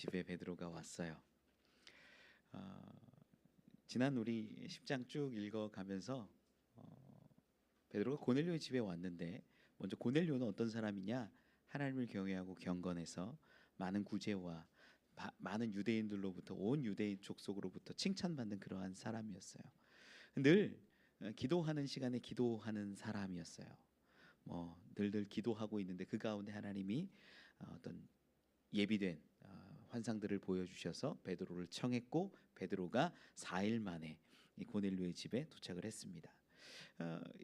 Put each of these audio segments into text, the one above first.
집에 베드로가 왔어요. 지난 우리 10장 쭉 읽어가면서 베드로가 고넬료의 집에 왔는데, 먼저 고넬료는 어떤 사람이냐? 하나님을 경외하고 경건해서 많은 구제와 많은 유대인들로부터, 온 유대인 족속으로부터 칭찬받는 그러한 사람이었어요. 늘 기도하는 시간에 기도하는 사람이었어요. 늘 기도하고 있는데 그 가운데 하나님이 어떤 예비된 환상들을 보여주셔서 베드로를 청했고, 베드로가 4일 만에 이 고넬료의 집에 도착을 했습니다.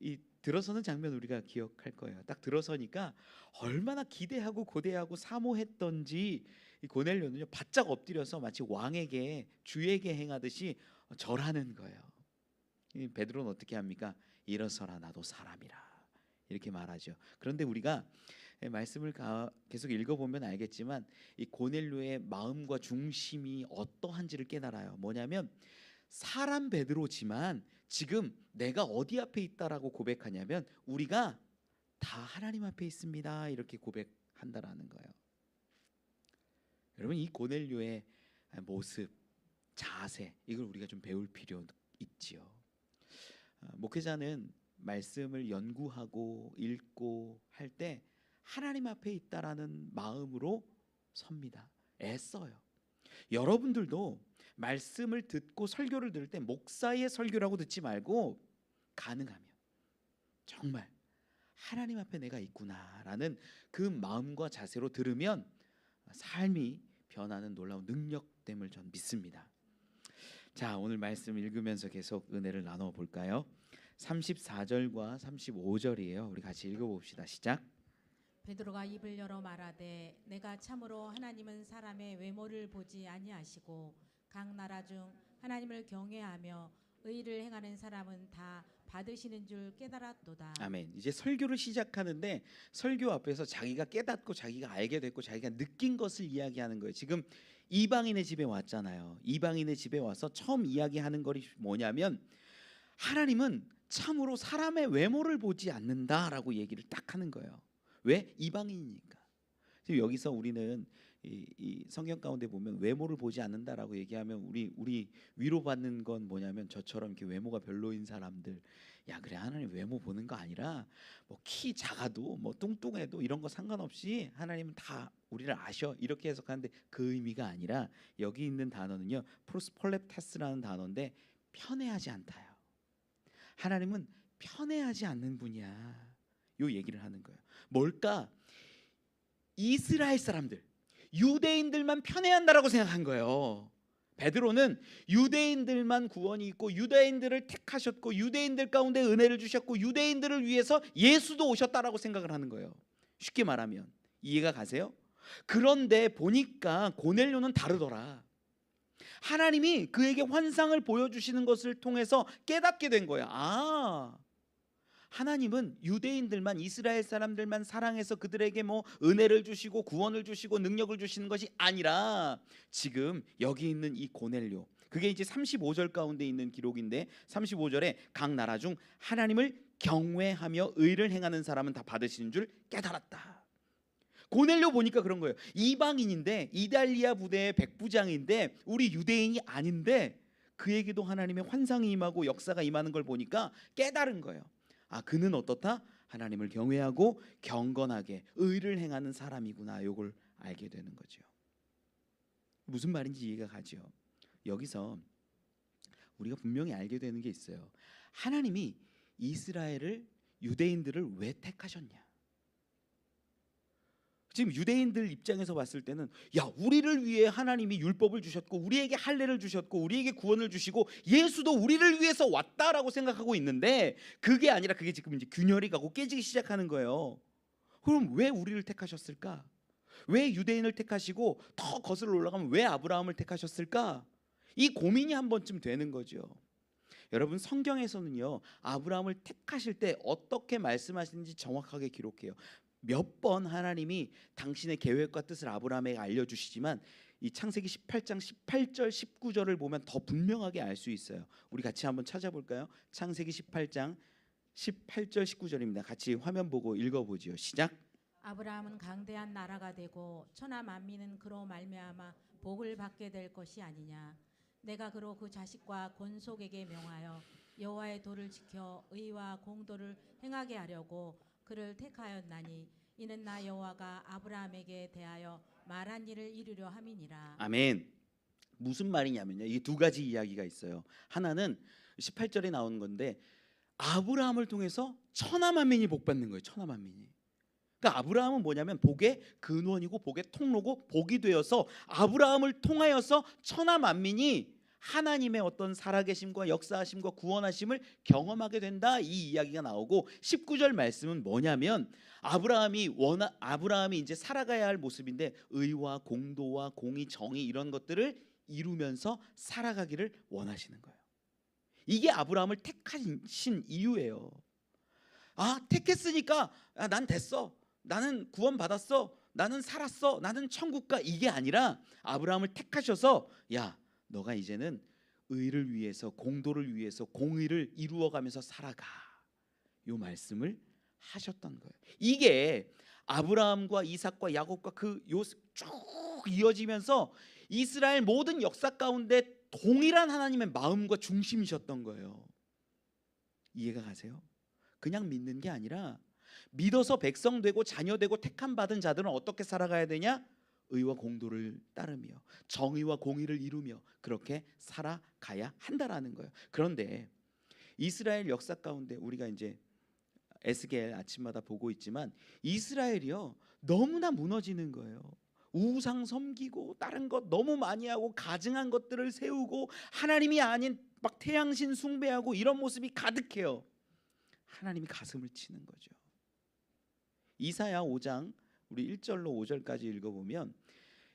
이 들어서는 장면 우리가 기억할 거예요. 딱 들어서니까 얼마나 기대하고 고대하고 사모했던지 이 고넬료는요, 바짝 엎드려서 마치 왕에게, 주에게 행하듯이 절하는 거예요. 이 베드로는 어떻게 합니까? 일어서라, 나도 사람이라, 이렇게 말하죠. 그런데 우리가 말씀을 계속 읽어보면 알겠지만 이 고넬료의 마음과 중심이 어떠한지를 깨달아요. 뭐냐면 사람 베드로지만 지금 내가 어디 앞에 있다라고 고백하냐면 우리가 다 하나님 앞에 있습니다, 이렇게 고백한다라는 거예요. 여러분, 이 고넬료의 모습, 자세, 이걸 우리가 좀 배울 필요 있지요. 목회자는 말씀을 연구하고 읽고 할 때 하나님 앞에 있다라는 마음으로 섭니다. 애써요. 여러분들도 말씀을 듣고 설교를 들을 때 목사의 설교라고 듣지 말고 가능하면 정말 하나님 앞에 내가 있구나라는 그 마음과 자세로 들으면 삶이 변하는 놀라운 능력됨을 전 믿습니다. 자, 오늘 말씀 읽으면서 계속 은혜를 나눠 볼까요? 34절과 35절이에요. 우리 같이 읽어봅시다. 시작. 베드로가 입을 열어 말하되 내가 참으로 하나님은 사람의 외모를 보지 아니하시고 각 나라 중 하나님을 경외하며 의를 행하는 사람은 다 받으시는 줄 깨달았도다. 아멘. 이제 설교를 시작하는데 설교 앞에서 자기가 깨닫고 자기가 알게 됐고 자기가 느낀 것을 이야기하는 거예요. 지금 이방인의 집에 왔잖아요. 이방인의 집에 와서 처음 이야기하는 것이 뭐냐면 하나님은 참으로 사람의 외모를 보지 않는다라고 얘기를 딱 하는 거예요. 왜? 이방인이니까. 지금 여기서 우리는 이 성경 가운데 보면 외모를 보지 않는다라고 얘기하면 우리 위로받는 건 뭐냐면 저처럼 이렇게 외모가 별로인 사람들, 야 그래, 하나님 외모 보는 거 아니라 뭐 키 작아도 뭐 뚱뚱해도 이런 거 상관없이 하나님은 다 우리를 아셔, 이렇게 해석하는데 그 의미가 아니라 여기 있는 단어는요, 프로스폴렙타스라는 단어인데 편애하지 않다요. 하나님은 편애하지 않는 분이야, 요 얘기를 하는 거예요. 뭘까? 이스라엘 사람들, 유대인들만 편애한다라고 생각한 거예요. 베드로는 유대인들만 구원이 있고 유대인들을 택하셨고 유대인들 가운데 은혜를 주셨고 유대인들을 위해서 예수도 오셨다라고 생각을 하는 거예요. 쉽게 말하면 이해가 가세요? 그런데 보니까 고넬료는 다르더라. 하나님이 그에게 환상을 보여주시는 것을 통해서 깨닫게 된 거야. 하나님은 유대인들만, 이스라엘 사람들만 사랑해서 그들에게 뭐 은혜를 주시고 구원을 주시고 능력을 주시는 것이 아니라 지금 여기 있는 이 고넬료, 그게 이제 35절 가운데 있는 기록인데 35절에 각 나라 중 하나님을 경외하며 의를 행하는 사람은 다 받으시는 줄 깨달았다. 고넬료 보니까 그런 거예요. 이방인인데 이달리아 부대의 백부장인데 우리 유대인이 아닌데 그에게도 하나님의 환상이 임하고 역사가 임하는 걸 보니까 깨달은 거예요. 그는 어떻다? 하나님을 경외하고 경건하게 의를 행하는 사람이구나. 요걸 알게 되는 거죠. 무슨 말인지 이해가 가죠. 여기서 우리가 분명히 알게 되는 게 있어요. 하나님이 이스라엘을, 유대인들을 왜 택하셨냐? 지금 유대인들 입장에서 봤을 때는 야, 우리를 위해 하나님이 율법을 주셨고 우리에게 할례를 주셨고 우리에게 구원을 주시고 예수도 우리를 위해서 왔다라고 생각하고 있는데 그게 아니라 그게 지금 이제 균열이 가고 깨지기 시작하는 거예요. 그럼 왜 우리를 택하셨을까? 왜 유대인을 택하시고 더 거슬러 올라가면 왜 아브라함을 택하셨을까? 이 고민이 한 번쯤 되는 거죠. 여러분, 성경에서는요, 아브라함을 택하실 때 어떻게 말씀하시는지 정확하게 기록해요. 몇 번 하나님이 당신의 계획과 뜻을 아브라함에게 알려주시지만 이 창세기 18장 18절 19절을 보면 더 분명하게 알 수 있어요. 우리 같이 한번 찾아볼까요? 창세기 18장 18절 19절입니다. 같이 화면 보고 읽어보지요. 시작. 아브라함은 강대한 나라가 되고 천하 만민은 그로 말미암아 복을 받게 될 것이 아니냐. 내가 그로 그 자식과 권속에게 명하여 여호와의 도를 지켜 의와 공도를 행하게 하려고 그를 택하였나니 이는 나 여호와가 아브라함에게 대하여 말한 일을 이루려 함이니라. 아멘. 무슨 말이냐면요. 이게 두 가지 이야기가 있어요. 하나는 18절에 나오는 건데 아브라함을 통해서 천하만민이 복받는 거예요. 천하만민이. 그러니까 아브라함은 뭐냐면 복의 근원이고 복의 통로고 복이 되어서 아브라함을 통하여서 천하만민이 하나님의 어떤 살아계심과 역사하심과 구원하심을 경험하게 된다, 이 이야기가 나오고 19절 말씀은 뭐냐면 아브라함이 이제 살아가야 할 모습인데 의와 공도와 공의, 정의 이런 것들을 이루면서 살아가기를 원하시는 거예요. 이게 아브라함을 택하신 이유예요. 택했으니까 난 됐어, 나는 구원받았어, 나는 살았어, 나는 천국가, 이게 아니라 아브라함을 택하셔서 야, 너가 이제는 의를 위해서, 공도를 위해서, 공의를 이루어가면서 살아가, 요 말씀을 하셨던 거예요. 이게 아브라함과 이삭과 야곱과 쭉 이어지면서 이스라엘 모든 역사 가운데 동일한 하나님의 마음과 중심이셨던 거예요. 이해가 가세요? 그냥 믿는 게 아니라 믿어서 백성 되고 자녀 되고 택함 받은 자들은 어떻게 살아가야 되냐? 의와 공도를 따르며 정의와 공의를 이루며 그렇게 살아가야 한다라는 거예요. 그런데 이스라엘 역사 가운데 우리가 이제 에스겔 아침마다 보고 있지만 이스라엘이요 너무나 무너지는 거예요. 우상 섬기고 다른 것 너무 많이 하고 가증한 것들을 세우고 하나님이 아닌 막 태양신 숭배하고 이런 모습이 가득해요. 하나님이 가슴을 치는 거죠. 이사야 5장 우리 1절로 5절까지 읽어보면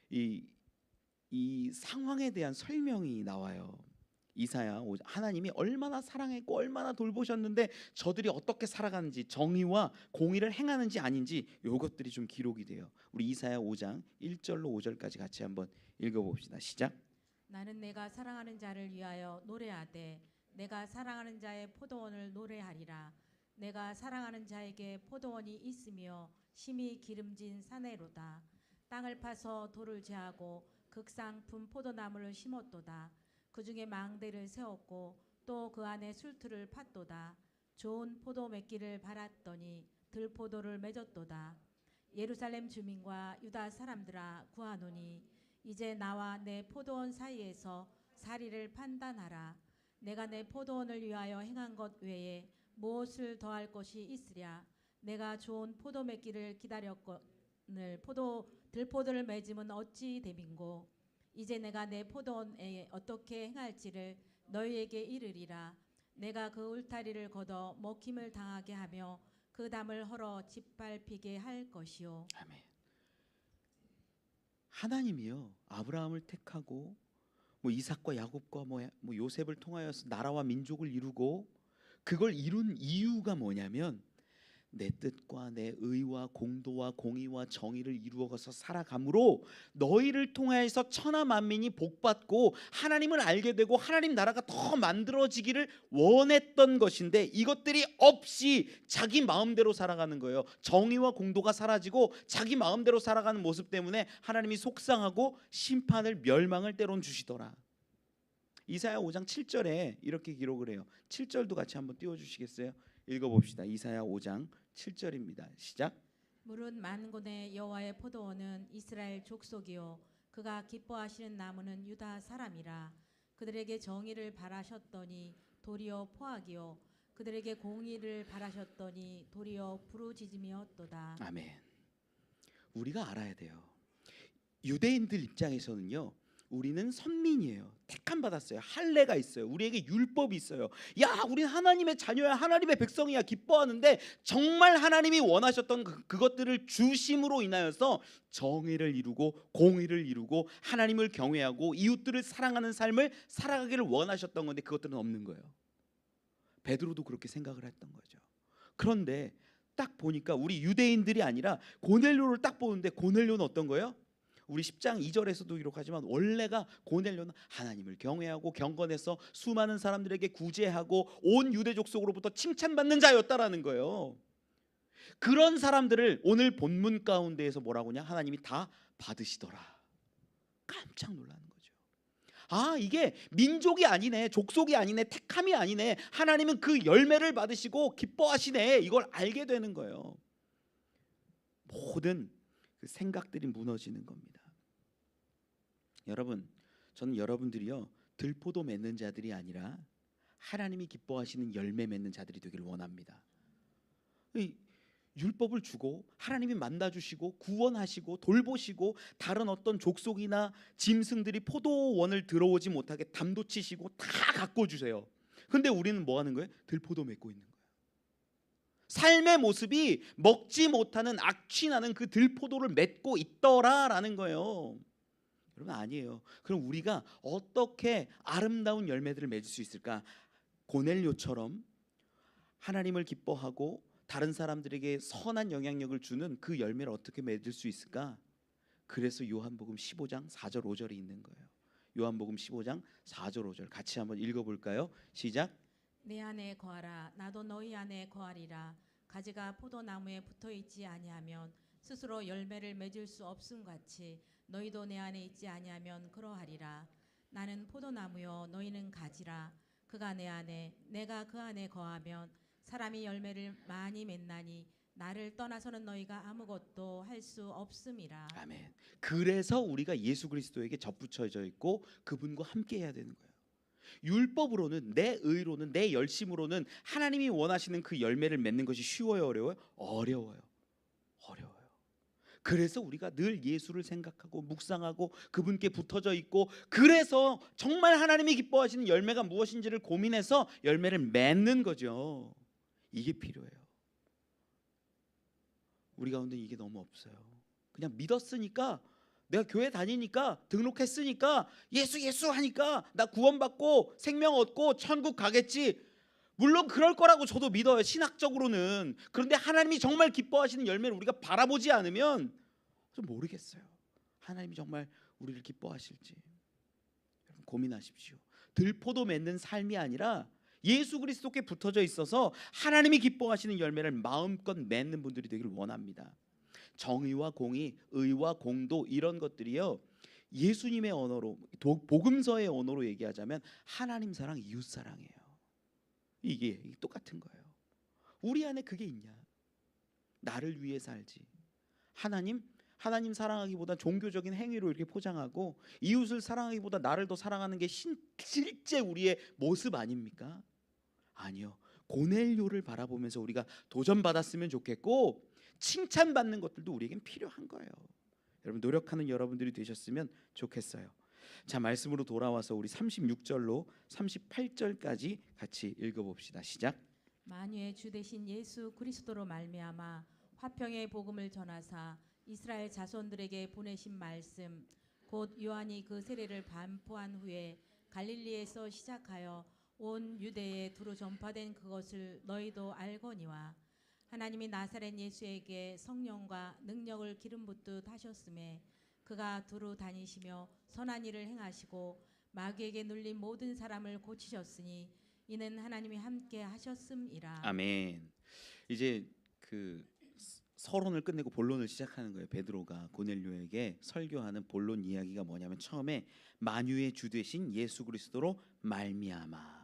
이 상황에 대한 설명이 나와요. 이사야 5장, 하나님이 얼마나 사랑했고 얼마나 돌보셨는데 저들이 어떻게 살아가는지, 정의와 공의를 행하는지 아닌지 이것들이 좀 기록이 돼요. 우리 이사야 5장 1절로 5절까지 같이 한번 읽어봅시다. 시작. 나는 내가 사랑하는 자를 위하여 노래하되 내가 사랑하는 자의 포도원을 노래하리라. 내가 사랑하는 자에게 포도원이 있으며 심히 기름진 사내로다. 땅을 파서 돌을 제하고 극상품 포도나무를 심었도다. 그 중에 망대를 세웠고 또 그 안에 술틀을 팠도다. 좋은 포도 맺기를 바랐더니 들포도를 맺었도다. 예루살렘 주민과 유다 사람들아 구하노니 이제 나와 내 포도원 사이에서 사리를 판단하라. 내가 내 포도원을 위하여 행한 것 외에 무엇을 더할 것이 있으랴. 내가 좋은 포도 맺기를 기다렸거늘 들포도를 맺음은 어찌 됨인고. 이제 내가 내 포도원에 어떻게 행할지를 너희에게 이르리라. 내가 그 울타리를 걷어 먹힘을 당하게 하며 그 담을 헐어 짓밟히게 할 것이요. 아멘. 하나님이요 아브라함을 택하고 이삭과 야곱과 요셉을 통하여서 나라와 민족을 이루고 그걸 이룬 이유가 뭐냐면 내 뜻과 내 의와 공도와 공의와 정의를 이루어가서 살아감으로 너희를 통해서 천하 만민이 복받고 하나님을 알게 되고 하나님 나라가 더 만들어지기를 원했던 것인데 이것들이 없이 자기 마음대로 살아가는 거예요. 정의와 공도가 사라지고 자기 마음대로 살아가는 모습 때문에 하나님이 속상하고 심판을 멸망을 때론 주시더라. 이사야 5장 7절에 이렇게 기록을 해요. 7절도 같이 한번 띄워주시겠어요? 읽어봅시다. 이사야 5장 7절입니다. 시작. 물은 만군의 여호와의 포도원은 이스라엘 족속이요 그가 기뻐하시는 나무는 유다 사람이라. 그들에게 정의를 바라셨더니 도리어 포악이요 그들에게 공의를 바라셨더니 도리어 부르짖음이었도다. 아멘. 우리가 알아야 돼요. 유대인들 입장에서는요 우리는 선민이에요. 택함 받았어요. 할례가 있어요. 우리에게 율법이 있어요. 야, 우린 하나님의 자녀야, 하나님의 백성이야, 기뻐하는데 정말 하나님이 원하셨던 그것들을 주심으로 인하여서 정의를 이루고 공의를 이루고 하나님을 경외하고 이웃들을 사랑하는 삶을 살아가기를 원하셨던 건데 그것들은 없는 거예요. 베드로도 그렇게 생각을 했던 거죠. 그런데 딱 보니까 우리 유대인들이 아니라 고넬료를 딱 보는데 고넬료는 어떤 거예요? 우리 10장 2절에서도 기록하지만 원래가 고넬료는 하나님을 경외하고 경건해서 수많은 사람들에게 구제하고 온 유대 족속으로부터 칭찬받는 자였다라는 거예요. 그런 사람들을 오늘 본문 가운데에서 뭐라고 하냐? 하나님이 다 받으시더라. 깜짝 놀라는 거죠. 아, 이게 민족이 아니네, 족속이 아니네, 택함이 아니네. 하나님은 그 열매를 받으시고 기뻐하시네. 이걸 알게 되는 거예요. 모든 그 생각들이 무너지는 겁니다. 여러분, 저는 여러분들이요 들포도 맺는 자들이 아니라 하나님이 기뻐하시는 열매 맺는 자들이 되기를 원합니다. 이 율법을 주고 하나님이 만나주시고 구원하시고 돌보시고 다른 어떤 족속이나 짐승들이 포도원을 들어오지 못하게 담도치시고 다 갖고 주세요. 근데 우리는 뭐 하는 거예요? 들포도 맺고 있는 거예요. 삶의 모습이 먹지 못하는 악취나는 그 들포도를 맺고 있더라라는 거예요. 여러분, 아니에요. 그럼 우리가 어떻게 아름다운 열매들을 맺을 수 있을까? 고넬료처럼 하나님을 기뻐하고 다른 사람들에게 선한 영향력을 주는 그 열매를 어떻게 맺을 수 있을까? 그래서 요한복음 15장 4절 5절이 있는 거예요. 요한복음 15장 4절 5절 같이 한번 읽어볼까요? 시작. 내 안에 거하라 나도 너희 안에 거하리라. 가지가 포도나무에 붙어있지 아니하면 스스로 열매를 맺을 수 없음 같이 너희도 내 안에 있지 아니하면 그러하리라. 나는 포도나무요 너희는 가지라. 그가 내 안에 내가 그 안에 거하면 사람이 열매를 많이 맺나니 나를 떠나서는 너희가 아무것도 할 수 없음이라. 아멘. 그래서 우리가 예수 그리스도에게 접붙여져 있고 그분과 함께 해야 되는 거예요. 율법으로는, 내 의로는, 내 열심으로는 하나님이 원하시는 그 열매를 맺는 것이 쉬워요, 어려워요? 어려워요. 그래서 우리가 늘 예수를 생각하고 묵상하고 그분께 붙어져 있고, 그래서 정말 하나님이 기뻐하시는 열매가 무엇인지를 고민해서 열매를 맺는 거죠. 이게 필요해요. 우리 가운데 이게 너무 없어요. 그냥 믿었으니까, 내가 교회 다니니까, 등록했으니까, 예수 하니까 나 구원받고 생명 얻고 천국 가겠지. 물론 그럴 거라고 저도 믿어요, 신학적으로는. 그런데 하나님이 정말 기뻐하시는 열매를 우리가 바라보지 않으면 좀 모르겠어요. 하나님이 정말 우리를 기뻐하실지. 여러분, 고민하십시오. 들포도 맺는 삶이 아니라 예수 그리스도께 붙어져 있어서 하나님이 기뻐하시는 열매를 마음껏 맺는 분들이 되기를 원합니다. 정의와 공의, 의와 공도, 이런 것들이요, 예수님의 언어로, 복음서의 언어로 얘기하자면 하나님 사랑, 이웃 사랑이에요. 이게 똑같은 거예요. 우리 안에 그게 있냐? 나를 위해 살지. 하나님 사랑하기보다 종교적인 행위로 이렇게 포장하고, 이웃을 사랑하기보다 나를 더 사랑하는 게 실제 우리의 모습 아닙니까? 아니요. 고넬료를 바라보면서 우리가 도전받았으면 좋겠고, 칭찬받는 것들도 우리에겐 필요한 거예요. 여러분, 노력하는 여러분들이 되셨으면 좋겠어요. 자, 말씀으로 돌아와서 우리 36절로 38절까지 같이 읽어봅시다. 시작. 만유의 주 되신 예수 그리스도로 말미암아 화평의 복음을 전하사 이스라엘 자손들에게 보내신 말씀 곧 요한이 그 세례를 반포한 후에 갈릴리에서 시작하여 온 유대에 두루 전파된 그것을 너희도 알거니와, 하나님이 나사렛 예수에게 성령과 능력을 기름 붓듯 하셨음에 그가 두루 다니시며 선한 일을 행하시고 마귀에게 눌린 모든 사람을 고치셨으니 이는 하나님이 함께 하셨음이라. 아멘. 이제 그 서론을 끝내고 본론을 시작하는 거예요. 베드로가 고넬료에게 설교하는 본론 이야기가 뭐냐면, 처음에 만유의 주 되신 예수 그리스도로 말미암아.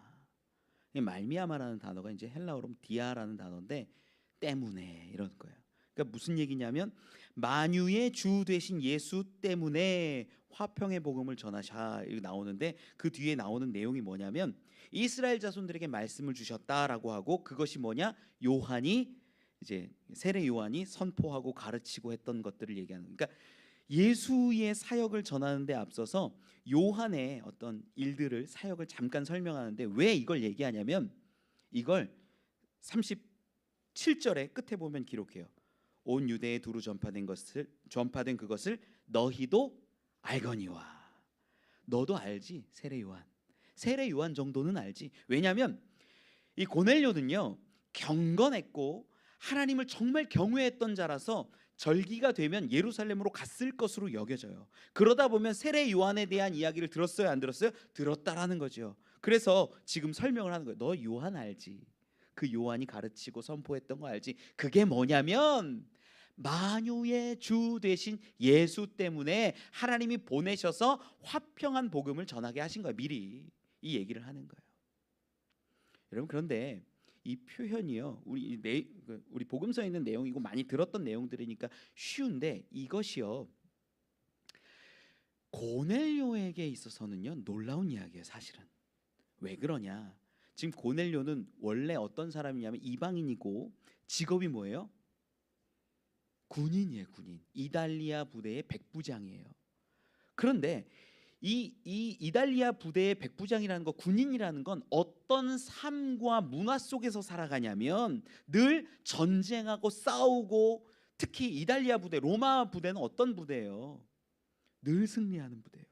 이 말미암아라는 단어가 이제 헬라어로 디아라는 단어인데, 때문에, 이런 거예요. 그러니까 무슨 얘기냐면, 만유의 주 되신 예수 때문에 화평의 복음을 전하샤, 이렇게 나오는데, 그 뒤에 나오는 내용이 뭐냐면 이스라엘 자손들에게 말씀을 주셨다라고 하고, 그것이 뭐냐? 요한이, 이제 세례 요한이 선포하고 가르치고 했던 것들을 얘기하는. 그러니까 예수의 사역을 전하는 데 앞서서 요한의 어떤 일들을, 사역을 잠깐 설명하는데, 왜 이걸 얘기하냐면, 이걸 37절의 끝에 보면 기록해요. 온 유대에 두루 전파된 그것을 너희도 알거니와. 너도 알지, 세례 요한 정도는 알지. 왜냐하면 이 고넬료는요, 경건했고 하나님을 정말 경외했던 자라서 절기가 되면 예루살렘으로 갔을 것으로 여겨져요. 그러다 보면 세례 요한에 대한 이야기를 들었어요, 안 들었어요? 들었다라는 거죠. 그래서 지금 설명을 하는 거예요. 너 요한 알지? 그 요한이 가르치고 선포했던 거 알지? 그게 뭐냐면 만유의 주 되신 예수 때문에 하나님이 보내셔서 화평한 복음을 전하게 하신 거예요. 미리 이 얘기를 하는 거예요. 여러분, 그런데 이 표현이요, 우리 복음서에 있는 내용이고 많이 들었던 내용들이니까 쉬운데, 이것이요 고넬료에게 있어서는요 놀라운 이야기예요. 사실은 왜 그러냐, 지금 고넬료는 원래 어떤 사람이냐면 이방인이고 직업이 뭐예요? 군인이에요. 군인. 이달리아 부대의 백부장이에요. 그런데 이 이달리아 부대의 백부장이라는 거, 군인이라는 건 어떤 삶과 문화 속에서 살아가냐면 늘 전쟁하고 싸우고, 특히 이달리아 부대, 로마 부대는 어떤 부대예요? 늘 승리하는 부대예요.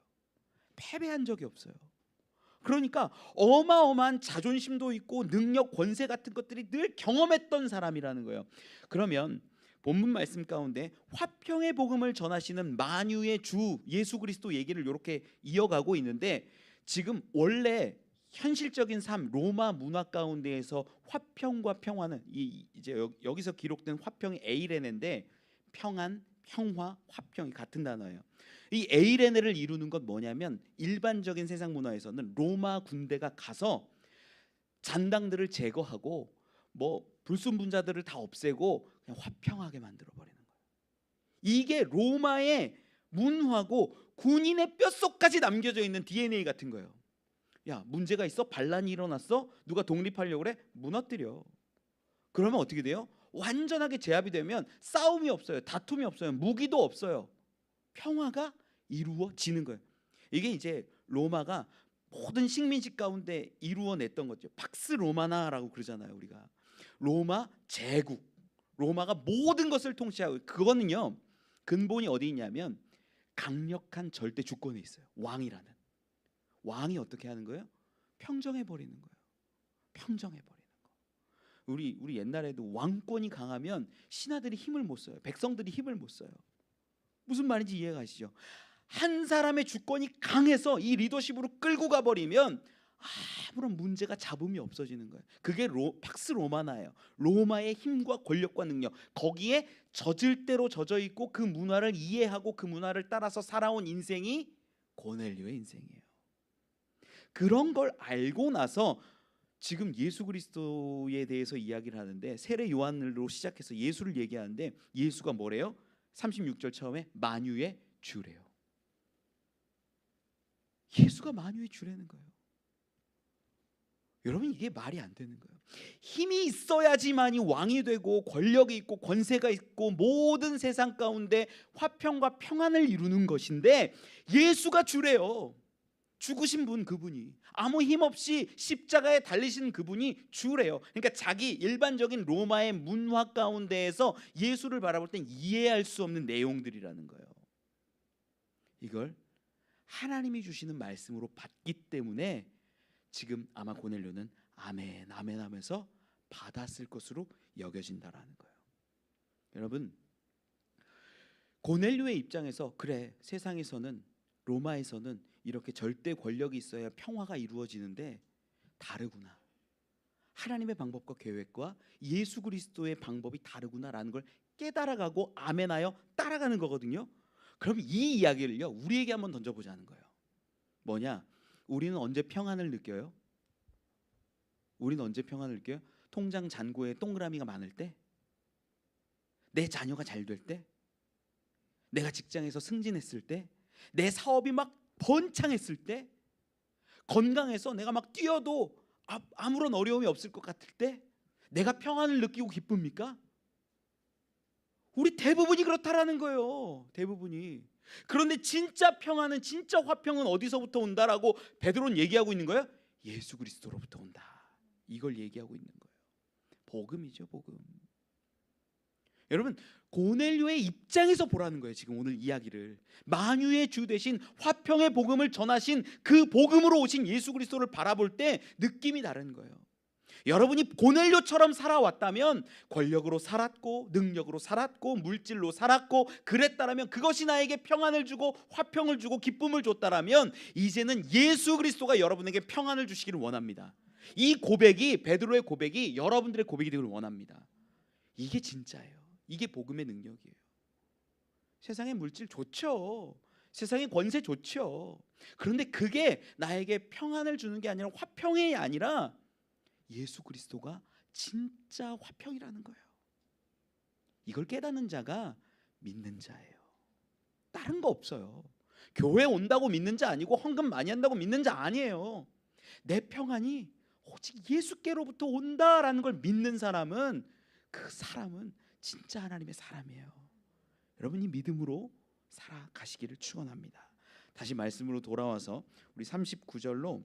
패배한 적이 없어요. 그러니까 어마어마한 자존심도 있고 능력, 권세 같은 것들이 늘 경험했던 사람이라는 거예요. 그러면 본문 말씀 가운데 화평의 복음을 전하시는 만유의 주 예수 그리스도 얘기를 이렇게 이어가고 있는데, 지금 원래 현실적인 삶, 로마 문화 가운데에서 화평과 평화는 이제 여기서 기록된 화평이 에이레네인데, 평안, 평화, 화평이 같은 단어예요. 이 에이레네를 이루는 건 뭐냐면, 일반적인 세상 문화에서는 로마 군대가 가서 잔당들을 제거하고 뭐 불순분자들을 다 없애고 그냥 화평하게 만들어 버리는 거예요. 이게 로마의 문화고 군인의 뼛속까지 남겨져 있는 DNA 같은 거예요. 야, 문제가 있어? 반란이 일어났어? 누가 독립하려고 그래? 무너뜨려. 그러면 어떻게 돼요? 완전하게 제압이 되면 싸움이 없어요. 다툼이 없어요. 무기도 없어요. 평화가 이루어지는 거예요. 이게 이제 로마가 모든 식민지 가운데 이루어냈던 거죠. 팍스 로마나라고 그러잖아요. 우리가 로마 제국, 로마가 모든 것을 통치하고, 그거는요 근본이 어디 있냐면 강력한 절대 주권에 있어요. 왕이라는 왕이 어떻게 하는 거예요? 평정해 버리는 거예요. 평정해 버리는 거. 우리 옛날에도 왕권이 강하면 신하들이 힘을 못 써요. 백성들이 힘을 못 써요. 무슨 말인지 이해가시죠? 한 사람의 주권이 강해서 이 리더십으로 끌고 가버리면 아무런 문제가 잡음이 없어지는 거예요. 그게 팍스 로마나예요. 로마의 힘과 권력과 능력, 거기에 젖을 대로 젖어 있고 그 문화를 이해하고 그 문화를 따라서 살아온 인생이 고넬료의 인생이에요. 그런 걸 알고 나서 지금 예수 그리스도에 대해서 이야기를 하는데, 세례 요한으로 시작해서 예수를 얘기하는데 예수가 뭐래요? 36절 처음에 만유의 주래요. 예수가 만유의 주라는 거예요. 여러분, 이게 말이 안 되는 거예요. 힘이 있어야지만이 왕이 되고 권력이 있고 권세가 있고 모든 세상 가운데 화평과 평안을 이루는 것인데, 예수가 주래요. 죽으신 분, 그분이 아무 힘 없이 십자가에 달리신 그분이 주래요. 그러니까 자기 일반적인 로마의 문화 가운데에서 예수를 바라볼 땐 이해할 수 없는 내용들이라는 거예요. 이걸 하나님이 주시는 말씀으로 받기 때문에 지금 아마 고넬료는 아멘 아멘 하면서 받았을 것으로 여겨진다라는 거예요. 여러분, 고넬료의 입장에서 그래, 세상에서는, 로마에서는 이렇게 절대 권력이 있어야 평화가 이루어지는데 다르구나. 하나님의 방법과 계획과 예수 그리스도의 방법이 다르구나라는 걸 깨달아가고 아멘하여 따라가는 거거든요. 그럼 이 이야기를요 우리에게 한번 던져보자는 거예요. 뭐냐? 우리는 언제 평안을 느껴요? 우리는 언제 평안을 느껴요? 통장 잔고에 동그라미가 많을 때? 내 자녀가 잘 될 때? 내가 직장에서 승진했을 때? 내 사업이 막 번창했을 때? 건강해서 내가 막 뛰어도 아무런 어려움이 없을 것 같을 때? 내가 평안을 느끼고 기쁩니까? 우리 대부분이 그렇다라는 거예요. 대부분이. 그런데 진짜 평안은, 진짜 화평은 어디서부터 온다라고 베드로는 얘기하고 있는 거예요? 예수 그리스도로부터 온다. 이걸 얘기하고 있는 거예요. 복음이죠, 복음. 여러분, 고넬료의 입장에서 보라는 거예요. 지금 오늘 이야기를 만유의 주 대신 화평의 복음을 전하신 그 복음으로 오신 예수 그리스도를 바라볼 때 느낌이 다른 거예요. 여러분이 고넬료처럼 살아왔다면 권력으로 살았고 능력으로 살았고 물질로 살았고 그랬다라면, 그것이 나에게 평안을 주고 화평을 주고 기쁨을 줬다라면, 이제는 예수 그리스도가 여러분에게 평안을 주시기를 원합니다. 이 고백이, 베드로의 고백이 여러분들의 고백이 되기를 원합니다. 이게 진짜예요. 이게 복음의 능력이에요. 세상의 물질 좋죠. 세상의 권세 좋죠. 그런데 그게 나에게 평안을 주는 게 아니라 화평이 아니라 예수 그리스도가 진짜 화평이라는 거예요. 이걸 깨닫는 자가 믿는 자예요. 다른 거 없어요. 교회 온다고 믿는 자 아니고 헌금 많이 한다고 믿는 자 아니에요. 내 평안이 오직 예수께로부터 온다라는 걸 믿는 사람은, 그 사람은 진짜 하나님의 사람이에요. 여러분, 이 믿음으로 살아가시기를 축원합니다. 다시 말씀으로 돌아와서 우리 39절로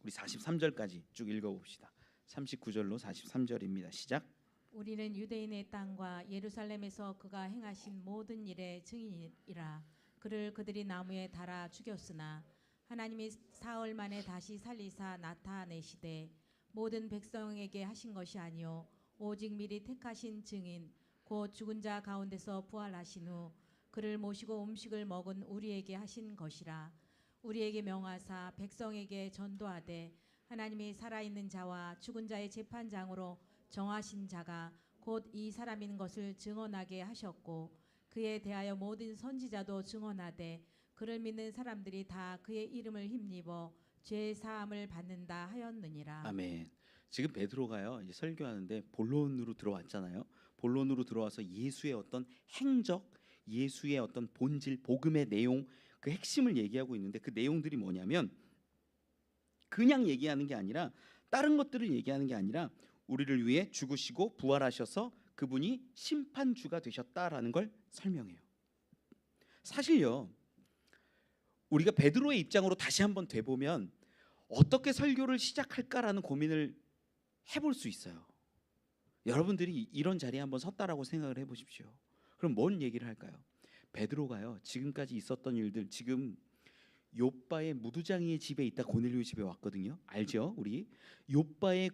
우리 43절까지 쭉 읽어봅시다. 39절로 43절입니다. 시작. 우리는 유대인의 땅과 예루살렘에서 그가 행하신 모든 일의 증인이라. 그를 그들이 나무에 달아 죽였으나 하나님이 사흘 만에 다시 살리사 나타내시되 모든 백성에게 하신 것이 아니요 오직 미리 택하신 증인 곧 죽은 자 가운데서 부활하신 후 그를 모시고 음식을 먹은 우리에게 하신 것이라. 우리에게 명하사 백성에게 전도하되 하나님이 살아있는 자와 죽은 자의 재판장으로 정하신 자가 곧 이 사람인 것을 증언하게 하셨고 그에 대하여 모든 선지자도 증언하되 그를 믿는 사람들이 다 그의 이름을 힘입어 죄 사함을 받는다 하였느니라. 아멘. 지금 베드로가요, 이제 설교하는데 본론으로 들어왔잖아요. 본론으로 들어와서 예수의 어떤 행적, 예수의 어떤 본질, 복음의 내용, 그 핵심을 얘기하고 있는데, 그 내용들이 뭐냐면 그냥 얘기하는 게 아니라, 다른 것들을 얘기하는 게 아니라 우리를 위해 죽으시고 부활하셔서 그분이 심판주가 되셨다라는 걸 설명해요. 사실요, 우리가 베드로의 입장으로 다시 한번 되보면 어떻게 설교를 시작할까라는 고민을 해볼 수 있어요. 여러분들이 이런 자리에 한번 섰다라고 생각을 해보십시오. 그럼 뭔 얘기를 할까요? 베드로가요, 지금까지 있었던 일들, 지금 욥바의 무두장이의 집에 있다 고넬료의 집에 왔거든요. 알죠? 우리 욥바의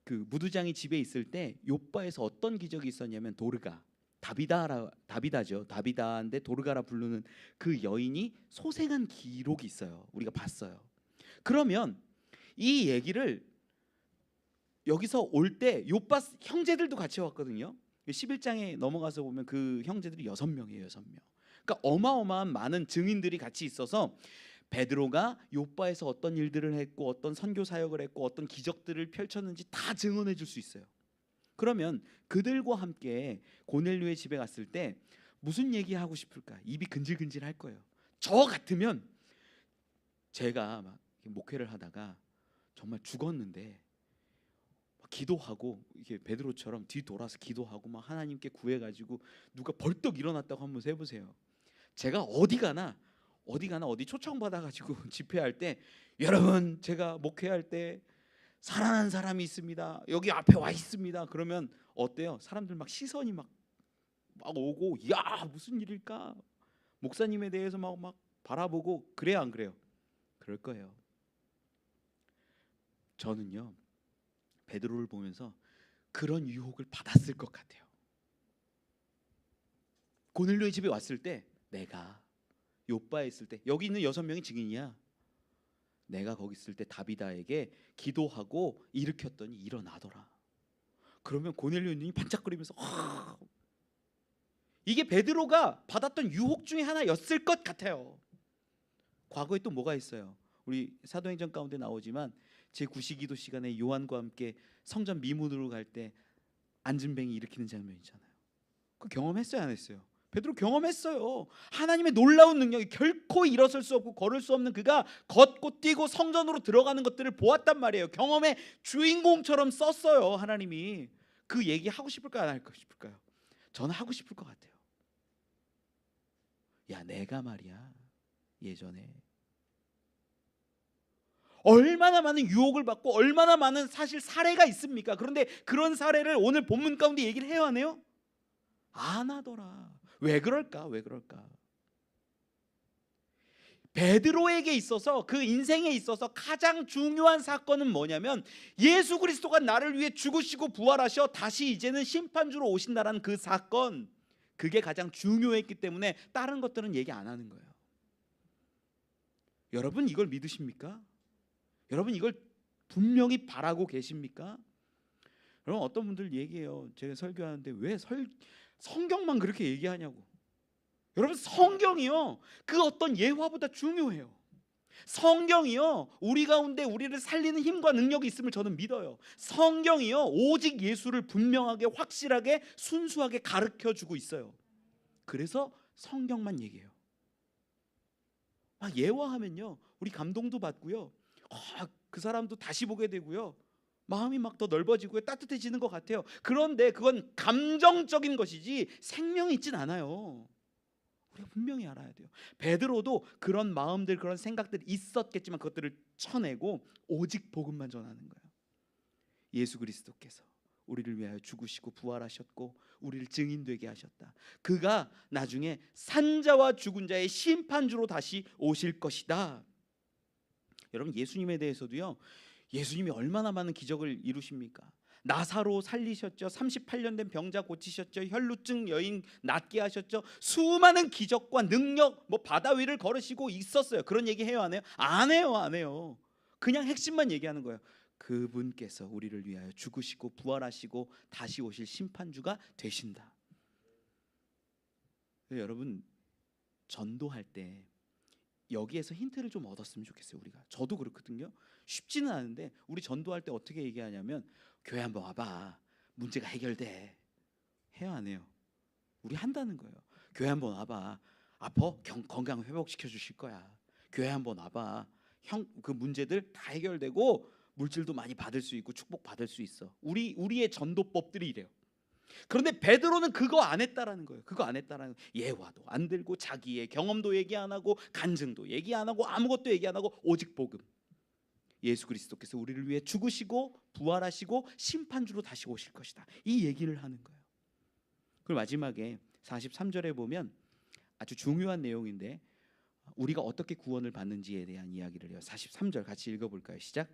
그 무두장이 집에 있을 때 욥바에서 어떤 기적이 있었냐면, 도르가, 다비다죠. 다비다인데 도르가라 부르는 그 여인이 소생한 기록이 있어요. 우리가 봤어요. 그러면 이 얘기를 여기서 올 때 욥바 형제들도 같이 왔거든요. 11장에 넘어가서 보면 그 형제들이 6명이에요. 6명. 그러니까 어마어마한 많은 증인들이 같이 있어서 베드로가 욥바에서 어떤 일들을 했고 어떤 선교 사역을 했고 어떤 기적들을 펼쳤는지 다 증언해 줄 수 있어요. 그러면 그들과 함께 고넬료의 집에 갔을 때 무슨 얘기하고 싶을까? 입이 근질근질할 거예요. 저 같으면, 제가 막 목회를 하다가 정말 죽었는데 막 기도하고, 이게 베드로처럼 뒤돌아서 기도하고 막 하나님께 구해가지고 누가 벌떡 일어났다고 한번 해보세요. 제가 어디 가나 어디 초청받아가지고 집회할 때, 여러분 제가 목회할 때 살아난 사람이 있습니다, 여기 앞에 와 있습니다, 그러면 어때요? 사람들 막 시선이 막 오고, 야 무슨 일일까? 목사님에 대해서 막 바라보고, 그래요 안 그래요? 그럴 거예요. 저는요, 베드로를 보면서 그런 유혹을 받았을 것 같아요. 고넬료의 집에 왔을 때, 내가 욥바에 있을 때, 여기 있는 6명이 증인이야. 내가 거기 있을 때 다비다에게 기도하고 일으켰더니 일어나더라. 그러면 고넬료 눈이 반짝거리면서, 이게 베드로가 받았던 유혹 중에 하나였을 것 같아요. 과거에 또 뭐가 있어요? 우리 사도행전 가운데 나오지만 제9시기도 시간에 요한과 함께 성전 미문으로 갈 때 안진뱅이 일으키는 장면 있잖아요. 그 경험했어요, 안 했어요? 베드로 경험했어요. 하나님의 놀라운 능력이, 결코 일어설 수 없고 걸을 수 없는 그가 걷고 뛰고 성전으로 들어가는 것들을 보았단 말이에요. 경험의 주인공처럼 썼어요. 하나님이. 그 얘기 하고 싶을까요, 안 하고 싶을까요? 저는 하고 싶을 것 같아요. 야, 내가 말이야, 예전에 얼마나 많은 유혹을 받고 얼마나 많은 사실 사례가 있습니까? 그런데 그런 사례를 오늘 본문 가운데 얘기를 해요, 안 해요? 안 하더라. 왜 그럴까? 베드로에게 있어서, 그 인생에 있어서 가장 중요한 사건은 뭐냐면, 예수 그리스도가 나를 위해 죽으시고 부활하셔 다시 이제는 심판주로 오신다라는 그 사건, 그게 가장 중요했기 때문에 다른 것들은 얘기 안 하는 거예요. 여러분 이걸 믿으십니까? 여러분 이걸 분명히 바라고 계십니까? 여러분, 어떤 분들 얘기해요. 제가 설교하는데 성경만 그렇게 얘기하냐고. 여러분, 성경이요 그 어떤 예화보다 중요해요. 성경이요 우리 가운데 우리를 살리는 힘과 능력이 있음을 저는 믿어요. 성경이요 오직 예수를 분명하게 확실하게 순수하게 가르쳐주고 있어요. 그래서 성경만 얘기해요. 예화하면요 우리 감동도 받고요, 그 사람도 다시 보게 되고요, 마음이 막 더 넓어지고요, 따뜻해지는 것 같아요. 그런데 그건 감정적인 것이지 생명이 있진 않아요. 우리가 분명히 알아야 돼요. 베드로도 그런 마음들, 그런 생각들이 있었겠지만 그것들을 쳐내고 오직 복음만 전하는 거예요. 예수 그리스도께서 우리를 위하여 죽으시고 부활하셨고 우리를 증인되게 하셨다. 그가 나중에 산자와 죽은 자의 심판주로 다시 오실 것이다. 여러분, 예수님에 대해서도요, 예수님이 얼마나 많은 기적을 이루십니까? 나사로 살리셨죠. 38년 된 병자 고치셨죠. 혈루증 여인 낫게 하셨죠. 수많은 기적과 능력, 바다 위를 걸으시고 있었어요. 그런 얘기 해요, 안 해요? 안 해요, 안 해요. 그냥 핵심만 얘기하는 거예요. 그분께서 우리를 위하여 죽으시고 부활하시고 다시 오실 심판주가 되신다. 여러분, 전도할 때 여기에서 힌트를 좀 얻었으면 좋겠어요. 우리가, 저도 그렇거든요. 쉽지는 않은데 우리 전도할 때 어떻게 얘기하냐면, 교회 한번 와봐, 문제가 해결돼. 해요, 안 해요? 우리 한다는 거예요. 교회 한번 와봐, 아파? 건강 회복시켜 주실 거야. 교회 한번 와봐, 그 문제들 다 해결되고 물질도 많이 받을 수 있고 축복 받을 수 있어. 우리의 전도법들이 이래요. 그런데 베드로는 그거 안 했다라는 거예요. 그거 안 했다라는 거예요. 예화도 안 들고 자기의 경험도 얘기 안 하고 간증도 얘기 안 하고 아무것도 얘기 안 하고 오직 복음. 예수 그리스도께서 우리를 위해 죽으시고 부활하시고 심판주로 다시 오실 것이다. 이 얘기를 하는 거예요. 그리고 마지막에 43절에 보면 아주 중요한 내용인데 우리가 어떻게 구원을 받는지에 대한 이야기를 해요. 43절 같이 읽어볼까요? 시작.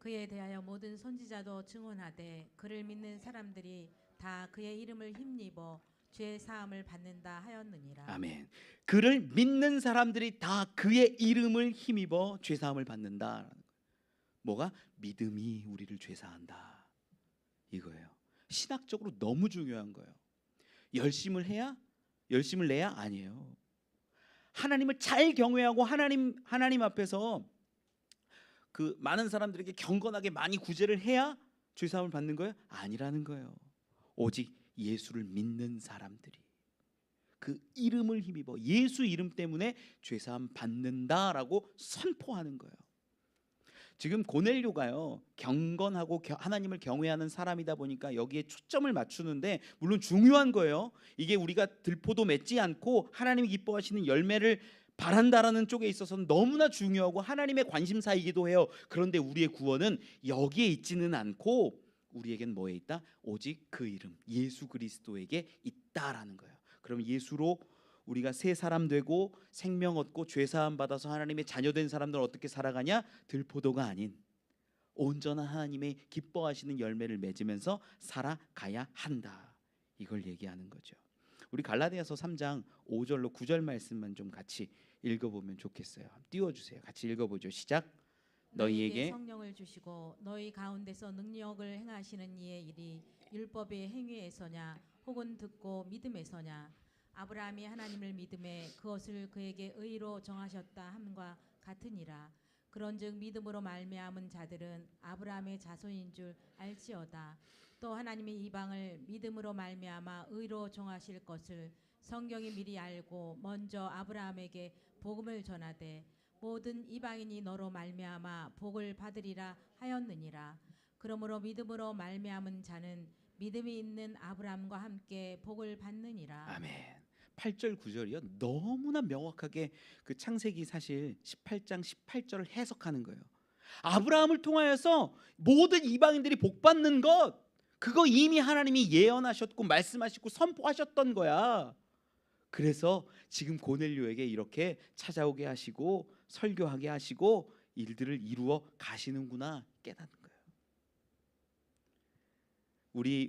그에 대하여 모든 선지자도 증언하되 그를 믿는 사람들이 다 그의 이름을 힘입어 죄 사함을 받는다 하였느니라. 아멘. 그를 믿는 사람들이 다 그의 이름을 힘입어 죄 사함을 받는다. 뭐가? 믿음이 우리를 죄 사한다. 이거예요. 신학적으로 너무 중요한 거예요. 열심을 내야 아니에요. 하나님을 잘 경외하고 하나님 앞에서 그 많은 사람들에게 경건하게 많이 구제를 해야 죄 사함을 받는 거예요? 아니라는 거예요. 오직 예수를 믿는 사람들이 그 이름을 힘입어 예수 이름 때문에 죄 사함 받는다라고 선포하는 거예요. 지금 고넬료가요 경건하고 하나님을 경외하는 사람이다 보니까 여기에 초점을 맞추는데 물론 중요한 거예요. 이게 우리가 들포도 맺지 않고 하나님이 기뻐하시는 열매를 바란다라는 쪽에 있어서는 너무나 중요하고 하나님의 관심사이기도 해요. 그런데 우리의 구원은 여기에 있지는 않고 우리에겐 뭐에 있다? 오직 그 이름 예수 그리스도에게 있다라는 거예요. 그럼 예수로 우리가 새 사람 되고 생명 얻고 죄 사함 받아서 하나님의 자녀된 사람들은 어떻게 살아가냐? 들포도가 아닌 온전한 하나님의 기뻐하시는 열매를 맺으면서 살아가야 한다. 이걸 얘기하는 거죠. 우리 갈라디아서 3장 5절로 9절 말씀만 좀 같이 읽어보면 좋겠어요. 띄워주세요. 같이 읽어보죠. 시작. 너희에게 성령을 주시고 너희 가운데서 능력을 행하시는 이의 일이 율법의 행위에서냐 혹은 듣고 믿음에서냐? 아브라함이 하나님을 믿음에 그것을 그에게 의로 정하셨다 함과 같으니라. 그런즉 믿음으로 말미암은 자들은 아브라함의 자손인 줄 알지어다. 또 하나님이 이방을 믿음으로 말미암아 의로 정하실 것을 성경이 미리 알고 먼저 아브라함에게 복음을 전하되 모든 이방인이 너로 말미암아 복을 받으리라 하였느니라. 그러므로 믿음으로 말미암은 자는 믿음이 있는 아브라함과 함께 복을 받느니라. 아멘. 8절 9절이요 너무나 명확하게 그 창세기 사실 18장 18절을 해석하는 거예요. 아브라함을 통하여서 모든 이방인들이 복 받는 것, 그거 이미 하나님이 예언하셨고 말씀하시고 선포하셨던 거야. 그래서 지금 고넬료에게 이렇게 찾아오게 하시고 설교하게 하시고 일들을 이루어 가시는구나 깨닫는 거예요.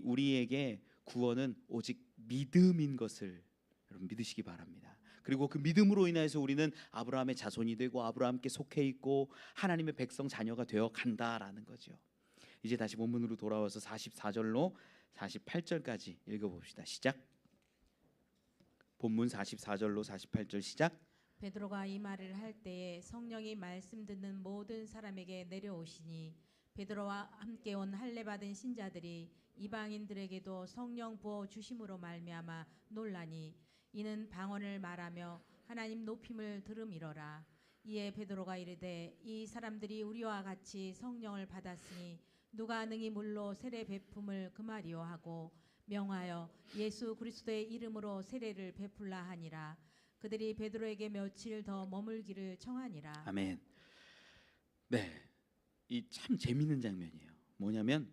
우리에게 구원은 오직 믿음인 것을 여러분 믿으시기 바랍니다. 그리고 그 믿음으로 인해서 우리는 아브라함의 자손이 되고 아브라함께 속해 있고 하나님의 백성 자녀가 되어 간다라는 거죠. 이제 다시 본문으로 돌아와서 44절로 48절까지 읽어봅시다. 시작. 본문 44절로 48절 시작. 베드로가 이 말을 할 때에 성령이 말씀 듣는 모든 사람에게 내려오시니 베드로와 함께 온 할례 받은 신자들이 이방인들에게도 성령 부어 주심으로 말미암아 놀라니 이는 방언을 말하며 하나님 높임을 들음이로라. 이에 베드로가 이르되 이 사람들이 우리와 같이 성령을 받았으니 누가 능히 물로 세례 베품을 금하리요 하고 명하여 예수 그리스도의 이름으로 세례를 베풀라 하니라. 그들이 베드로에게 며칠 더 머물기를 청하니라. 아멘. 네, 이 참 재밌는 장면이에요. 뭐냐면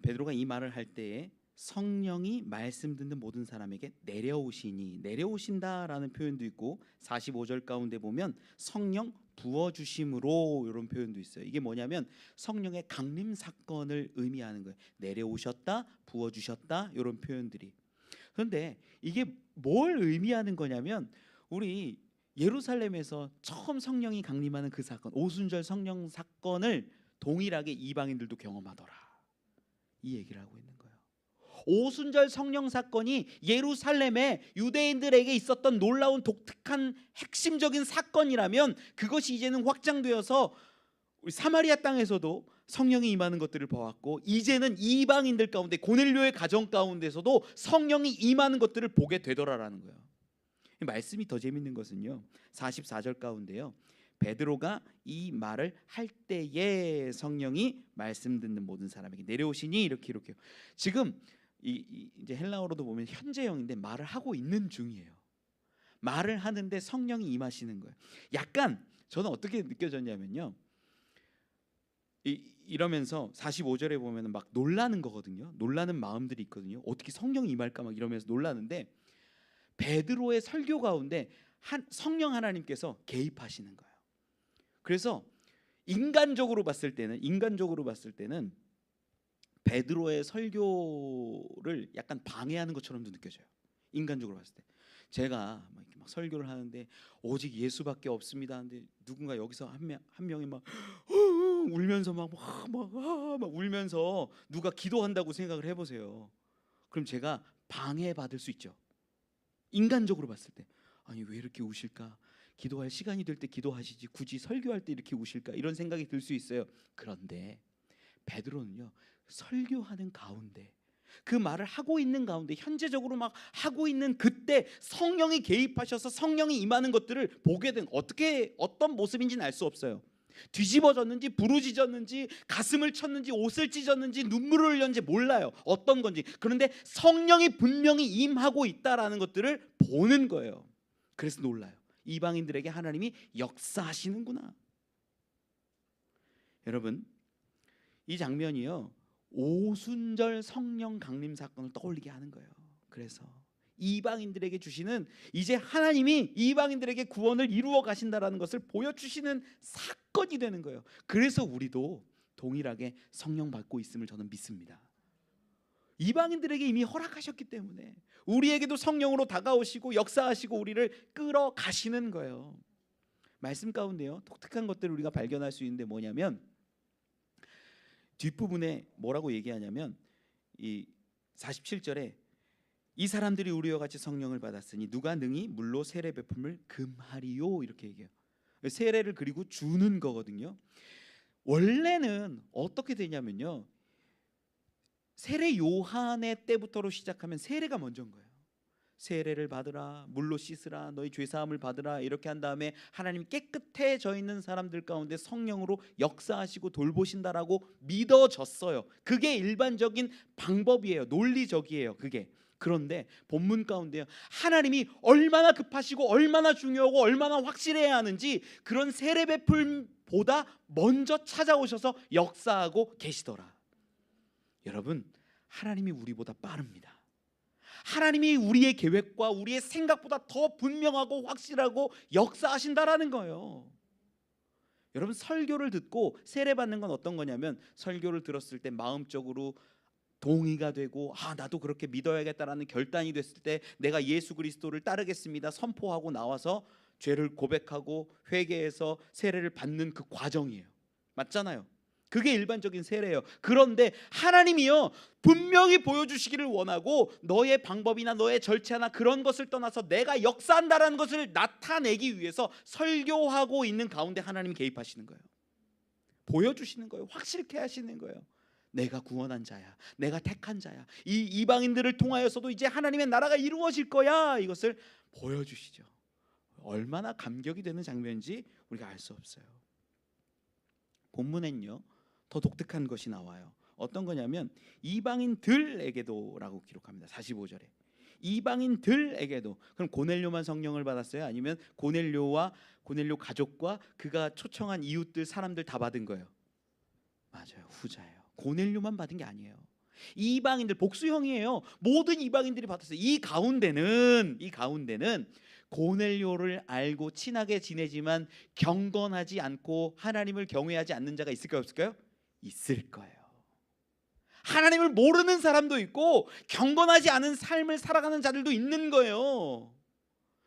베드로가 이 말을 할 때에 성령이 말씀 듣는 모든 사람에게 내려오시니, 내려오신다라는 표현도 있고 45절 가운데 보면 성령 부어 주심으로 이런 표현도 있어요. 이게 뭐냐면 성령의 강림 사건을 의미하는 거예요. 내려오셨다, 부어 주셨다 이런 표현들이. 그런데 이게 뭘 의미하는 거냐면 우리 예루살렘에서 처음 성령이 강림하는 그 사건, 오순절 성령 사건을 동일하게 이방인들도 경험하더라, 이 얘기를 하고 있는 거예요. 오순절 성령 사건이 예루살렘의 유대인들에게 있었던 놀라운 독특한 핵심적인 사건이라면 그것이 이제는 확장되어서 우리 사마리아 땅에서도 성령이 임하는 것들을 보았고, 이제는 이방인들 가운데 고넬료의 가정 가운데서도 성령이 임하는 것들을 보게 되더라라는 거예요. 말씀이 더 재밌는 것은요, 44절 가운데요, 베드로가 이 말을 할 때에 성령이 말씀 듣는 모든 사람에게 내려오시니 이렇게 지금 이제 헬라어로도 보면 현재형인데 말을 하고 있는 중이에요. 말을 하는데 성령이 임하시는 거예요. 약간 저는 어떻게 느껴졌냐면요, 이러면서 45절에 보면은 막 놀라는 거거든요. 놀라는 마음들이 있거든요. 어떻게 성령이 임할까 막 이러면서 놀라는데 베드로의 설교 가운데 성령 하나님께서 개입하시는 거예요. 그래서 인간적으로 봤을 때는 베드로의 설교를 약간 방해하는 것처럼도 느껴져요. 인간적으로 봤을 때 제가 막 설교를 하는데 오직 예수밖에 없습니다 하는데 누군가 여기서 한 명이 막 울면서 막 울면서 누가 기도한다고 생각을 해보세요. 그럼 제가 방해받을 수 있죠. 인간적으로 봤을 때 아니 왜 이렇게 우실까? 기도할 시간이 될 때 기도하시지 굳이 설교할 때 이렇게 우실까? 이런 생각이 들 수 있어요. 그런데 베드로는요, 설교하는 가운데 그 말을 하고 있는 가운데 현재적으로 막 하고 있는 그때 성령이 개입하셔서 성령이 임하는 것들을 보게 된, 어떤 모습인지는 알 수 없어요. 뒤집어졌는지 부르짖었는지 가슴을 쳤는지 옷을 찢었는지 눈물을 흘렸는지 몰라요, 어떤 건지. 그런데 성령이 분명히 임하고 있다라는 것들을 보는 거예요. 그래서 놀라요. 이방인들에게 하나님이 역사하시는구나. 여러분, 이 장면이요, 오순절 성령 강림 사건을 떠올리게 하는 거예요. 그래서 이방인들에게 주시는, 이제 하나님이 이방인들에게 구원을 이루어 가신다라는 것을 보여주시는 사건이 되는 거예요. 그래서 우리도 동일하게 성령 받고 있음을 저는 믿습니다. 이방인들에게 이미 허락하셨기 때문에 우리에게도 성령으로 다가오시고 역사하시고 우리를 끌어가시는 거예요. 말씀 가운데요, 독특한 것들을 우리가 발견할 수 있는데 뭐냐면 뒷부분에 뭐라고 얘기하냐면 이 47절에 이 사람들이 우리와 같이 성령을 받았으니 누가 능히 물로 세례 베품을 금하리요 이렇게 얘기해요. 세례를 그리고 주는 거거든요. 원래는 어떻게 되냐면요, 세례 요한의 때부터로 시작하면 세례가 먼저인 거예요. 세례를 받으라, 물로 씻으라, 너희 죄 사함을 받으라, 이렇게 한 다음에 하나님 깨끗해져 있는 사람들 가운데 성령으로 역사하시고 돌보신다라고 믿어졌어요. 그게 일반적인 방법이에요. 논리적이에요, 그게. 그런데 본문 가운데요, 하나님이 얼마나 급하시고 얼마나 중요하고 얼마나 확실해야 하는지 그런 세례 베풀보다 먼저 찾아오셔서 역사하고 계시더라. 여러분, 하나님이 우리보다 빠릅니다. 하나님이 우리의 계획과 우리의 생각보다 더 분명하고 확실하고 역사하신다라는 거예요. 여러분, 설교를 듣고 세례받는 건 어떤 거냐면, 설교를 들었을 때 마음적으로 동의가 되고 나도 그렇게 믿어야겠다라는 결단이 됐을 때 내가 예수 그리스도를 따르겠습니다 선포하고 나와서 죄를 고백하고 회개해서 세례를 받는 그 과정이에요. 맞잖아요. 그게 일반적인 세례예요. 그런데 하나님이요 분명히 보여주시기를 원하고 너의 방법이나 너의 절차나 그런 것을 떠나서 내가 역사한다라는 것을 나타내기 위해서 설교하고 있는 가운데 하나님이 개입하시는 거예요. 보여주시는 거예요. 확실케 하시는 거예요. 내가 구원한 자야. 내가 택한 자야. 이 이방인들을 통하여서도 이제 하나님의 나라가 이루어질 거야. 이것을 보여주시죠. 얼마나 감격이 되는 장면인지 우리가 알 수 없어요. 본문엔요 더 독특한 것이 나와요. 어떤 거냐면 이방인들에게도라고 기록합니다. 45절에 이방인들에게도. 그럼 고넬료만 성령을 받았어요? 아니면 고넬료와 고넬료 가족과 그가 초청한 이웃들 사람들 다 받은 거예요? 맞아요, 후자예요. 고넬료만 받은 게 아니에요. 이방인들 복수형이에요. 모든 이방인들이 받았어요. 이 가운데는 고넬료를 알고 친하게 지내지만 경건하지 않고 하나님을 경외하지 않는 자가 있을까요, 없을까요? 있을 거예요. 하나님을 모르는 사람도 있고 경건하지 않은 삶을 살아가는 자들도 있는 거예요.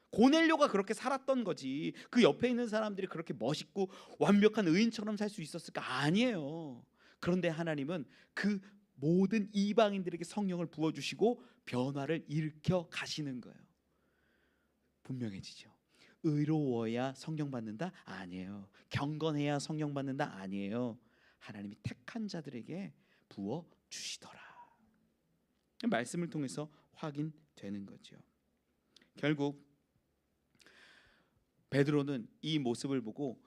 고넬료가 그렇게 살았던 거지. 그 옆에 있는 사람들이 그렇게 멋있고 완벽한 의인처럼 살 수 있었을까? 아니에요. 그런데 하나님은 그 모든 이방인들에게 성령을 부어주시고 변화를 일으켜 가시는 거예요. 분명해지죠. 의로워야 성령 받는다? 아니에요. 경건해야 성령 받는다? 아니에요. 하나님이 택한 자들에게 부어 주시더라. 말씀을 통해서 확인되는 거죠. 결국 베드로는 이 모습을 보고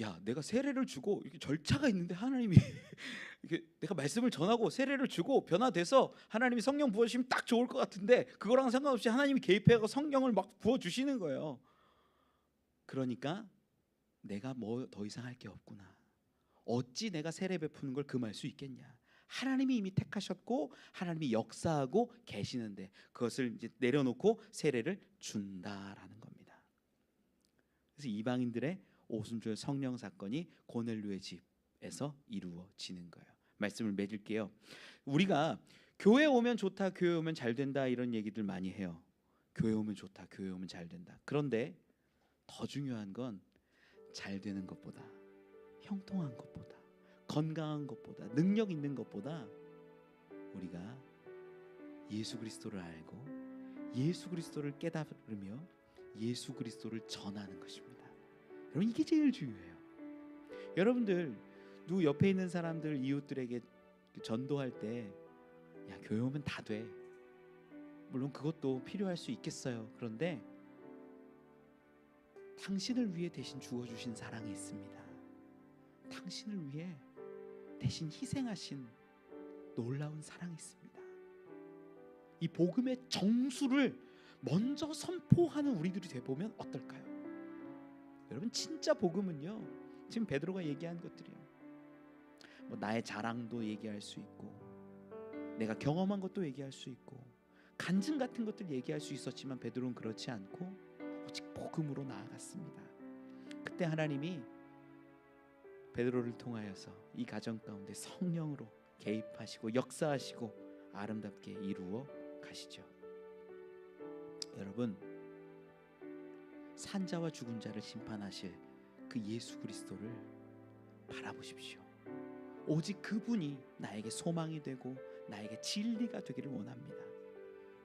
야, 내가 세례를 주고 이렇게 절차가 있는데 하나님이 이렇게 내가 말씀을 전하고 세례를 주고 변화돼서 하나님이 성령 부어주시면 딱 좋을 것 같은데 그거랑 상관없이 하나님이 개입해서 성령을 막 부어주시는 거예요. 그러니까 내가 뭐 더 이상 할 게 없구나. 어찌 내가 세례 베푸는 걸 금할 수 있겠냐. 하나님이 이미 택하셨고 하나님이 역사하고 계시는데 그것을 이제 내려놓고 세례를 준다라는 겁니다. 그래서 이방인들의 오순절 성령 사건이 고넬료의 집에서 이루어지는 거예요. 말씀을 맺을게요. 우리가 교회 오면 좋다, 교회 오면 잘 된다 이런 얘기들 많이 해요. 교회 오면 좋다, 교회 오면 잘 된다. 그런데 더 중요한 건 잘 되는 것보다, 형통한 것보다, 건강한 것보다, 능력 있는 것보다 우리가 예수 그리스도를 알고 예수 그리스도를 깨달으며 예수 그리스도를 전하는 것입니다. 여러분 이게 제일 중요해요. 여러분들 누구 옆에 있는 사람들 이웃들에게 전도할 때 야, 교회 오면 다 돼. 물론 그것도 필요할 수 있겠어요. 그런데 당신을 위해 대신 주어주신 사랑이 있습니다. 당신을 위해 대신 희생하신 놀라운 사랑이 있습니다. 이 복음의 정수를 먼저 선포하는 우리들이 되보면 어떨까요? 여러분 진짜 복음은요 지금 베드로가 얘기한 것들이요 뭐 나의 자랑도 얘기할 수 있고 내가 경험한 것도 얘기할 수 있고 간증 같은 것들 얘기할 수 있었지만 베드로는 그렇지 않고 오직 복음으로 나아갔습니다. 그때 하나님이 베드로를 통하여서 이 가정 가운데 성령으로 개입하시고 역사하시고 아름답게 이루어 가시죠. 여러분 산자와 죽은 자를 심판하실 그 예수 그리스도를 바라보십시오. 오직 그분이 나에게 소망이 되고 나에게 진리가 되기를 원합니다.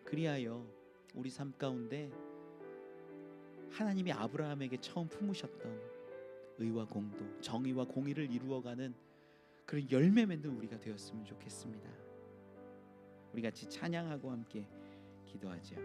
그리하여 우리 삶 가운데 하나님이 아브라함에게 처음 품으셨던 의와 공도, 정의와 공의를 이루어가는 그런 열매 맺는 우리가 되었으면 좋겠습니다. 우리 같이 찬양하고 함께 기도하죠.